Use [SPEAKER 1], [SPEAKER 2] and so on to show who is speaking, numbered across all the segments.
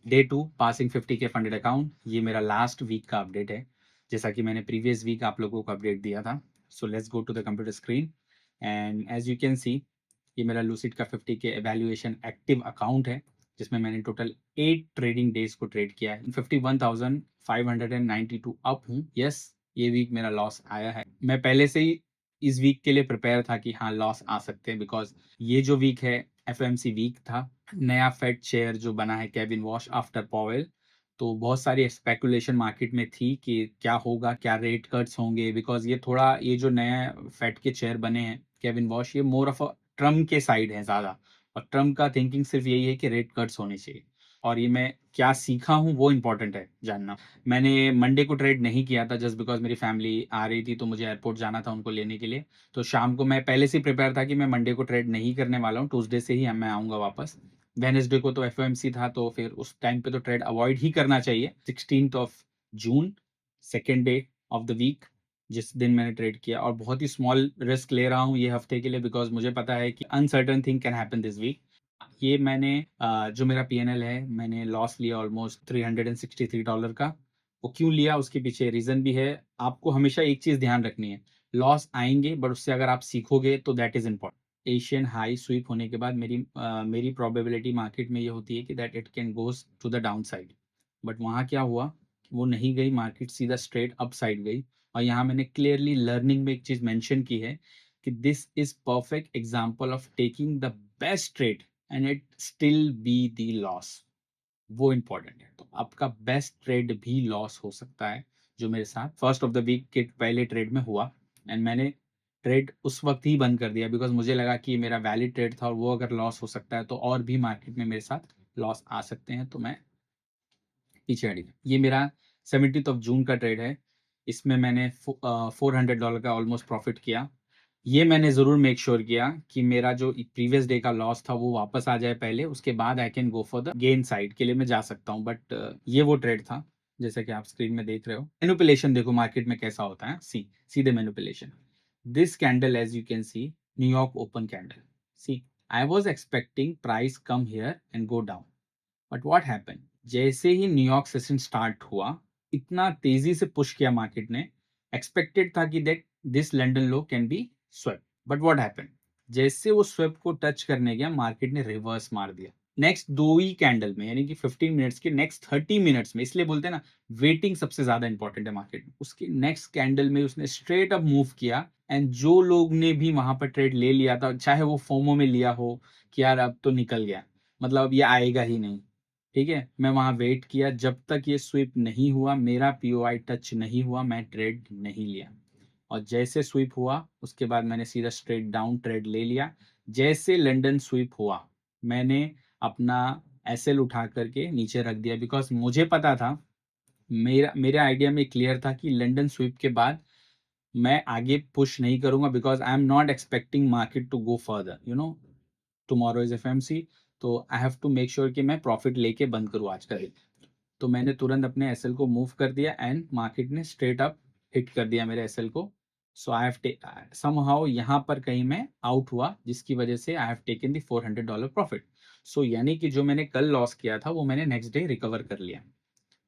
[SPEAKER 1] Day 2 passing 50K funded account. ये मेरा last week का अपडेट है, जैसा कि मैंने प्रीवियस वीक आप लोगों को अपडेट दिया था। So let's go to the computer screen and as you can see ये मेरा लूसिड का 50K एवैल्यूएशन एक्टिव अकाउंट है, जिसमें मैंने टोटल 8 ट्रेडिंग डेज को ट्रेड किया है। 51,592 अप हूँ। यस, ये वीक मेरा लॉस आया है। मैं पहले से ही इस वीक के लिए प्रिपेयर था कि हाँ लॉस आ सकते हैं, बिकॉज ये जो वीक है एफएमसी वीक था। नया फेड चेयर जो बना है केविन वॉश आफ्टर पॉवेल, तो बहुत सारी स्पेकुलेशन मार्केट में थी कि क्या होगा, क्या रेट कट्स होंगे, बिकॉज ये जो नया फेड के चेयर बने हैं केविन वॉश, ये मोर ऑफ अ ट्रम्प के साइड है ज़्यादा, और ट्रम्प का थिंकिंग सिर्फ यही है कि रेट कट्स होने चाहिए। और ये मैं क्या सीखा हूँ वो इम्पोर्टेंट है जानना। मैंने मंडे को ट्रेड नहीं किया था जस्ट बिकॉज मेरी फैमिली आ रही थी, तो मुझे एयरपोर्ट जाना था उनको लेने के लिए। तो शाम को मैं पहले से प्रिपेयर था कि मैं मंडे को ट्रेड नहीं करने वाला हूँ, ट्यूसडे से ही मैं आऊँगा वापस। वेनेसडे को तो एफओएमसी था, तो फिर उस टाइम पे तो ट्रेड अवॉइड ही करना चाहिए। 16 June second day of the week जिस दिन मैंने ट्रेड किया, और बहुत ही स्मॉल रिस्क ले रहा हूँ ये हफ्ते के लिए, बिकॉज मुझे पता है कि uncertain thing can happen this week. ये मैंने जो मेरा पीएनएल है, मैंने लॉस लिया ऑलमोस्ट $363 का। वो क्यों लिया उसके पीछे रीजन भी है। आपको हमेशा एक चीज ध्यान रखनी है, लॉस आएंगे बट उससे अगर आप सीखोगे तो that is important. Asian high sweep होने के बाद मेरी प्रोबेबिलिटी मार्केट में ये होती है कि that it can goes to the down side, but वहाँ क्या हुआ, वो नहीं गई, मार्केट सीधा स्ट्रेट अप साइड गई। और यहाँ मैंने क्लियरली लर्निंग में एक चीज मेंशन की है कि this is perfect example of taking the best trade and it still be the loss. वो इंपॉर्टेंट है। तो आपका बेस्ट ट्रेड भी लॉस हो सकता है, जो मेरे साथ फर्स्ट ऑफ द वीक के पहले ट्रेड में हुआ। एंड मैंने ट्रेड उस वक्त ही बंद कर दिया, बिकॉज मुझे लगा कि मेरा वैलिड ट्रेड था, और वो अगर लॉस हो सकता है तो और भी मार्केट में मेरे साथ लॉस आ सकते हैं, तो मैं पीछे हटी। ये मेरा 17 जून का ट्रेड है। इसमें मैंने $400 का ऑलमोस्ट प्रॉफिट किया। ये मैंने ज़रूर मेक श्योर किया कि मेरा जो प्रीवियस डे का लॉस था वो वापस आ जाए पहले, उसके बाद I can go for the gain side के लिए मैं जा सकता हूँ। बट ये वो ट्रेड था जैसा कि आप स्क्रीन में देख रहे हो। मैनिपुलेशन देखो मार्केट में कैसा होता है, सीधे manipulation. This candle as you can see, New York open candle. See, I was expecting price come here and go down, but what happen, जैसे ही न्यूयॉर्क सेशन स्टार्ट हुआ, इतना तेजी से पुश किया मार्केट ने। एक्सपेक्टेड था कि that this London low can be swept, but what happen, जैसे वो स्वेप को टच करने गया मार्केट ने रिवर्स मार दिया। नेक्स्ट 2 ही कैंडल में, यानी कि 15 मिनट्स के नेक्स्ट 30 मिनट्स में, इसलिए बोलते हैं ना वेटिंग सबसे ज्यादा इंपॉर्टेंट है मार्केट में। उसके नेक्स्ट कैंडल में उसने स्ट्रेट अप मूव किया, एंड जो लोग ने भी वहां पर ट्रेड ले लिया था, चाहे वो फोमो में लिया हो कि यार अब तो निकल गया, मतलब अब ये आएगा ही नहीं, ठीक है, मैं वहां वेट किया जब तक ये स्वीप नहीं हुआ, मेरा पीओआई टच नहीं हुआ, मैं ट्रेड नहीं लिया। और जैसे स्वीप हुआ उसके बाद मैंने सीधा स्ट्रेट डाउन ट्रेड ले लिया। जैसे लंदन स्वीप हुआ मैंने अपना एसएल उठा करके नीचे रख दिया, बिकॉज मुझे पता था, मेरे आइडिया में क्लियर था कि लंदन स्वीप के बाद मैं आगे पुश नहीं करूंगा, because I am not expecting market to go further, tomorrow is FMC. तो I have to make sure कि मैं प्रॉफिट लेके बंद करूँ आज का दिन। तो मैंने तुरंत अपने एसएल को मूव कर दिया, एंड मार्केट ने स्ट्रेट अप हिट कर दिया मेरे एसएल को। सो आई हैव समहाउ यहाँ पर कहीं मैं आउट हुआ, जिसकी वजह से I have taken the $400 profit. So यानी कि जो मैंने कल लॉस किया था वो मैंने नेक्स्ट डे रिकवर कर लिया।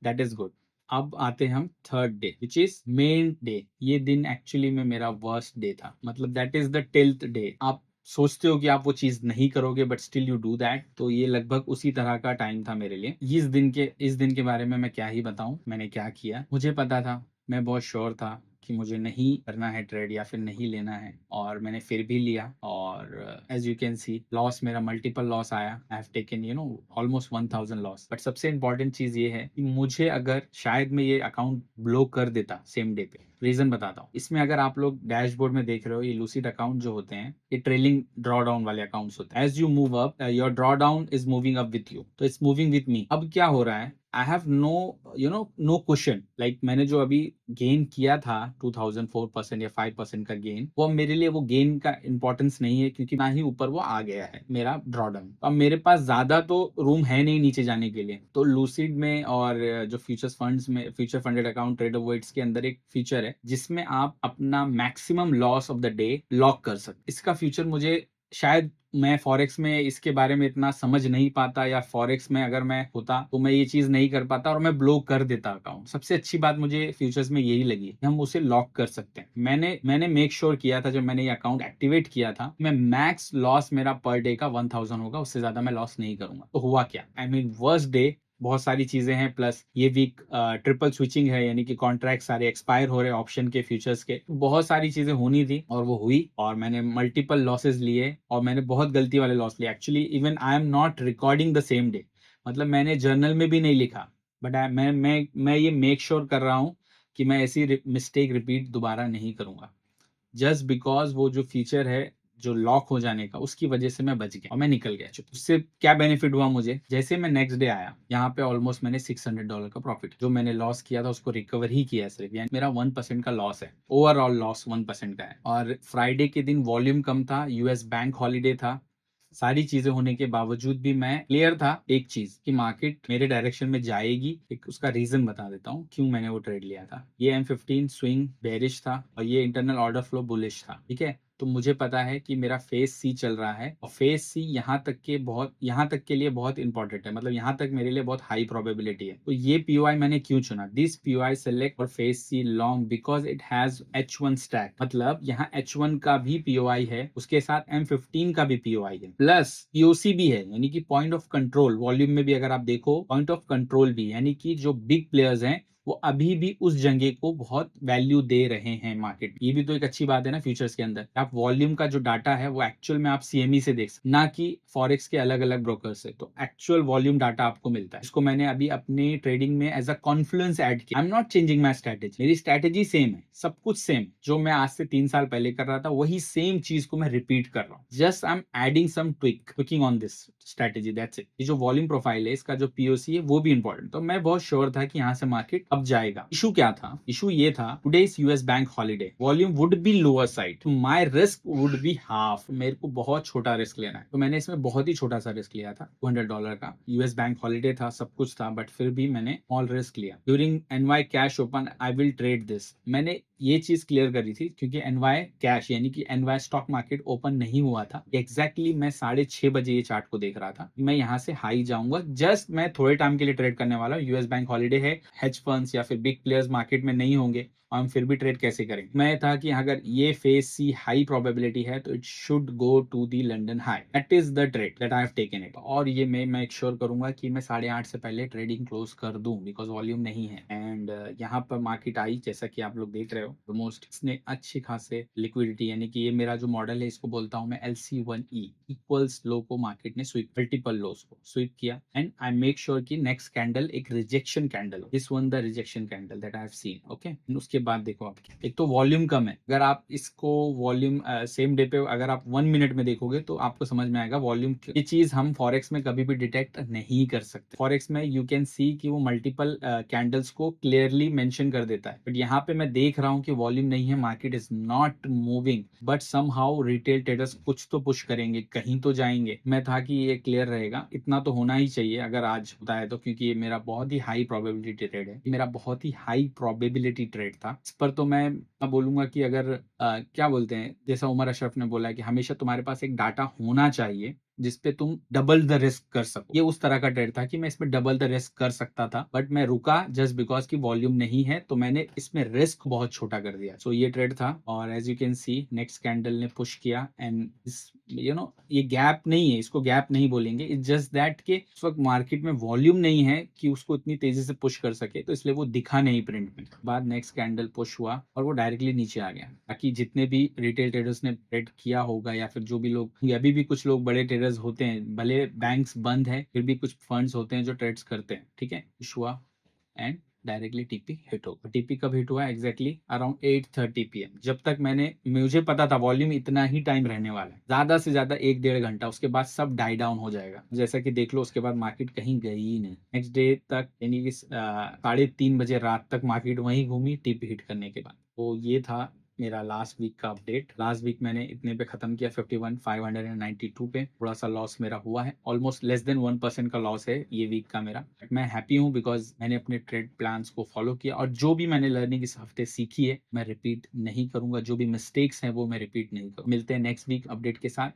[SPEAKER 1] That is good. अब आते हैं हम third day which is main day. ये दिन एक्चुअली में मेरा वर्स्ट डे था, मतलब that is the 10th day. आप सोचते हो कि आप वो चीज नहीं करोगे but still you do that, तो ये लगभग उसी तरह का टाइम था मेरे लिए। इस दिन के बारे में मैं क्या ही बताऊं, मैंने क्या किया। मुझे पता था, मैं बहुत श्योर था कि मुझे नहीं करना है ट्रेड या फिर नहीं लेना है, और मैंने फिर भी लिया। और as you can see loss मेरा मल्टीपल लॉस आया। I have taken almost 1000 loss. But सबसे इंपॉर्टेंट चीज ये है कि मुझे अगर शायद मैं ये अकाउंट ब्लॉक कर देता सेम डे पे। रीजन बताता हूँ। इसमें अगर आप लोग डैशबोर्ड में देख रहे हो, ये लूसिड अकाउंट जो होते हैं ये ट्रेलिंग ड्रॉ डाउन वाले अकाउंट्स होते हैं। As you move up your drawdown is moving up with you, तो इट्स मूविंग विथ मी। अब क्या हो रहा है, I have no question, like मैंने जो अभी गेन किया था 2004% या 5% का गेन, वो अब मेरे लिए वो गेन का इंपॉर्टेंस नहीं है, क्योंकि ना ही ऊपर वो आ गया है मेरा ड्रॉडाउन। अब मेरे पास ज्यादा तो रूम है नहीं नीचे जाने के लिए। तो लूसिड में और जो फ्यूचर्स फंड्स में, फ्यूचर फंडेड अकाउंट ट्रेडर वेट्स के अंदर एक फीचर है जिसमें आप अपना maximum loss of the day lock कर सकते। इसका फीचर मुझे शायद मैं फॉरेक्स में इसके बारे में इतना समझ नहीं पाता, या फॉरेक्स में अगर मैं होता तो मैं ये चीज नहीं कर पाता और मैं ब्लॉक कर देता अकाउंट। सबसे अच्छी बात मुझे फ्यूचर्स में यही लगी कि हम उसे लॉक कर सकते हैं। मैंने मेक श्योर किया था, जब मैंने ये अकाउंट एक्टिवेट किया था, मैं मैक्स लॉस मेरा पर डे का 1000 होगा, उससे ज्यादा मैं लॉस नहीं करूंगा। तो हुआ क्या, आई मीन वर्स्ट डे, बहुत सारी चीजें हैं, प्लस ये वीक ट्रिपल स्विचिंग है, यानी कि कॉन्ट्रैक्ट सारे एक्सपायर हो रहे हैं ऑप्शन के, फ्यूचर्स के, बहुत सारी चीजें होनी थी और वो हुई, और मैंने मल्टीपल लॉसेस लिए, और मैंने बहुत गलती वाले लॉस लिए। Actually even I am not recording the same day, मतलब मैंने जर्नल में भी नहीं लिखा, बट मैं ये मेक श्योर कर रहा हूँ कि मैं ऐसी मिस्टेक रिपीट दोबारा नहीं करूंगा, जस्ट बिकॉज वो जो फीचर है जो लॉक हो जाने का, उसकी वजह से मैं बच गया और मैं निकल गया। उससे क्या बेनिफिट हुआ मुझे, जैसे मैं नेक्स्ट डे आया यहाँ पे, ऑलमोस्ट मैंने $600 का प्रॉफिट, जो मैंने लॉस किया था उसको रिकवर ही किया सिर्फ, यानी मेरा 1% का लॉस है, ओवरऑल लॉस 1% का है। और फ्राइडे के दिन वॉल्यूम कम था, यूएस बैंक हॉलीडे था, सारी चीजें होने के बावजूद भी मैं क्लियर था एक चीज, कि मार्केट मेरे डायरेक्शन में जाएगी। एक उसका रीजन बता देता हूँ क्यों मैंने वो ट्रेड लिया था। ये M15 स्विंग बेरिश था और ये इंटरनल ऑर्डर फ्लो बुलिश था, ठीक है। तो मुझे पता है कि मेरा फेज सी चल रहा है, और फेज सी यहाँ तक के लिए बहुत इंपॉर्टेंट है, मतलब यहाँ तक मेरे लिए बहुत हाई प्रोबेबिलिटी है। तो ये पीओआई मैंने क्यों चुना, this POI select for phase C long because it has H1 stack, मतलब यहाँ H1 का भी पीओआई है, उसके साथ M15 का भी पीओआई है, प्लस पीओसी भी है, यानी कि पॉइंट ऑफ कंट्रोल। वॉल्यूम में भी अगर आप देखो, पॉइंट ऑफ कंट्रोल भी, यानी कि जो बिग प्लेयर्स हैं वो अभी भी उस जगह को बहुत वैल्यू दे रहे हैं मार्केट। ये भी तो एक अच्छी बात है ना फ्यूचर्स के अंदर, आप वॉल्यूम का जो डाटा है वो एक्चुअल में आप सीएमई से देख सकते, ना कि फॉरेक्स के अलग अलग ब्रोकर से। तो एक्चुअल वॉल्यूम डाटा आपको मिलता है, इसको मैंने अभी अपने ट्रेडिंग में एज अ कॉन्फ्लुएंस ऐड किया। आई am not changing my strategy, मेरी स्ट्रेटेजी सेम है, सब कुछ सेम, जो मैं आज से 3 साल पहले कर रहा था वही सेम चीज को मैं रिपीट कर रहा हूँ, just I am adding some tweaking on this strategy, that's it. ये जो वॉल्यूम प्रोफाइल है, इसका जो पीओसी है वो भी इंपॉर्टेंट। तो मैं बहुत श्योर था कि यहाँ से मार्केट अब जाएगा। इशू क्या था, इशू ये था, today is US bank holiday, volume would be lower side, तो my risk would be half, मेरे को बहुत छोटा रिस्क लेना है। तो मैंने इसमें बहुत ही छोटा सा रिस्क लिया था, $200 का। यूएस बैंक हॉलीडे था, सब कुछ था, बट फिर भी मैंने ऑल रिस्क लिया। During NY cash open I will trade this, मैंने ये चीज क्लियर करी थी, क्योंकि एनवाई कैश यानी कि एनवाई स्टॉक मार्केट ओपन नहीं हुआ था एग्जैक्टली। मैं 6:30 बजे ये चार्ट को देख रहा था, मैं यहाँ से हाई जाऊंगा, जस्ट मैं थोड़े टाइम के लिए ट्रेड करने वाला हूँ। यूएस बैंक हॉलीडे है, हेज फंड्स या फिर बिग प्लेयर्स मार्केट में नहीं होंगे, और हम फिर भी ट्रेड कैसे करेंगे। मैं था कि अगर ये फेज सी हाई प्रोबेबिलिटी है तो it should go to the London high, that is the trade that I have taken it. और ये मैं मेक श्योर करूंगा कि मैं 8:30 से पहले ट्रेडिंग क्लोज कर दूं, बिकॉज वॉल्यूम नहीं है। एंड यहाँ पर मार्केट आई, जैसा कि आप लोग देख रहे हो, ऑलमोस्ट इसने अच्छी खासे लिक्विडिटी, यानी कि ये मेरा जो मॉडल है इसको बोलता हूँ मैं LC1E, इक्वल्स लो को मार्केट ने स्वीप, मल्टीपल लोस को स्वीप किया, एंड आई मेक श्योर कि नेक्स्ट कैंडल एक रिजेक्शन कैंडल हो, this one the rejection candle that I have seen, okay. उसके बाद देखो आप, एक तो वॉल्यूम कम है, अगर आप इसको वॉल्यूम सेम डे पे अगर आप 1 मिनट में देखोगे तो आपको समझ में आएगा वॉल्यूम। ये चीज हम फॉरेक्स में कभी भी डिटेक्ट नहीं कर सकते। फॉरेक्स में यू कैन सी कि वो मल्टीपल कैंडल्स को क्लियरली मेंशन कर देता है, बट यहाँ पे मैं देख रहा हूँ कि वॉल्यूम नहीं है, market is not moving, but somehow retail traders कुछ तो पुश करेंगे, कहीं तो जाएंगे। मैं था कि ये क्लियर रहेगा, इतना तो होना ही चाहिए अगर आज होता है तो, क्योंकि ये मेरा बहुत ही हाई प्रोबेबिलिटी ट्रेड है, मेरा बहुत ही हाई प्रोबेबिलिटी ट्रेड था। इस पर तो मैं बोलूंगा कि अगर क्या बोलते हैं, जैसा उमर अशरफ ने बोला है कि हमेशा तुम्हारे पास एक डाटा होना चाहिए जिसपे तुम डबल द रिस्क कर सको, ये उस तरह का ट्रेड था कि मैं इसमें डबल द रिस्क कर सकता था, बट मैं रुका जस्ट बिकॉज की वॉल्यूम नहीं है, तो मैंने इसमें रिस्क बहुत छोटा कर दिया। सो ये ट्रेड था, और as you can see next candle ने पुश किया, एंड ये गैप नहीं है, इसको गैप नहीं बोलेंगे, इट्स जस्ट दैट कि उस वक्त मार्केट में वॉल्यूम नहीं है कि उसको इतनी तेजी से पुश कर सके, तो इसलिए वो दिखा नहीं प्रिंट में। बाद नेक्स्ट कैंडल पुश हुआ और वो डायरेक्टली नीचे आ गया। बाकी जितने भी रिटेल ट्रेडर्स ने ट्रेड किया होगा, या फिर जो भी लोग, अभी भी कुछ लोग बड़े ट्रेडर्स होते हैं, भले बैंक्स बंद है फिर भी कुछ फंड्स होते हैं जो ट्रेड्स करते हैं, ठीक है। पुश हुआ एंड डायरेक्टली टीपी हिट होगा। टीपी कब हिट हुआ, एग्जैक्टली अराउंड 8:30 PM। जब तक मुझे पता था वॉल्यूम इतना ही टाइम रहने वाला है, ज्यादा से ज्यादा 1-1.5 घंटा, उसके बाद सब डाई डाउन हो जाएगा। जैसा कि देख लो, उसके बाद मार्केट कहीं गई ही नहीं नेक्स्ट डे तक, यानी कि 3:30 बजे रात तक मार्केट वहीं घूमी टीपी हिट करने के बाद। तो ये था मेरा लास्ट वीक का अपडेट। लास्ट वीक मैंने इतने पे खत्म किया, 51,592 पे। थोड़ा सा लॉस मेरा हुआ है, ऑलमोस्ट लेस देन 1% का लॉस है ये वीक का मेरा। मैं हैप्पी हूँ बिकॉज मैंने अपने ट्रेड प्लान्स को फॉलो किया, और जो भी मैंने लर्निंग इस हफ्ते सीखी है मैं रिपीट नहीं करूंगा, जो भी मिस्टेक्स हैं वो मैं रिपीट नहीं करूँ। मिलते हैं नेक्स्ट वीक अपडेट के साथ।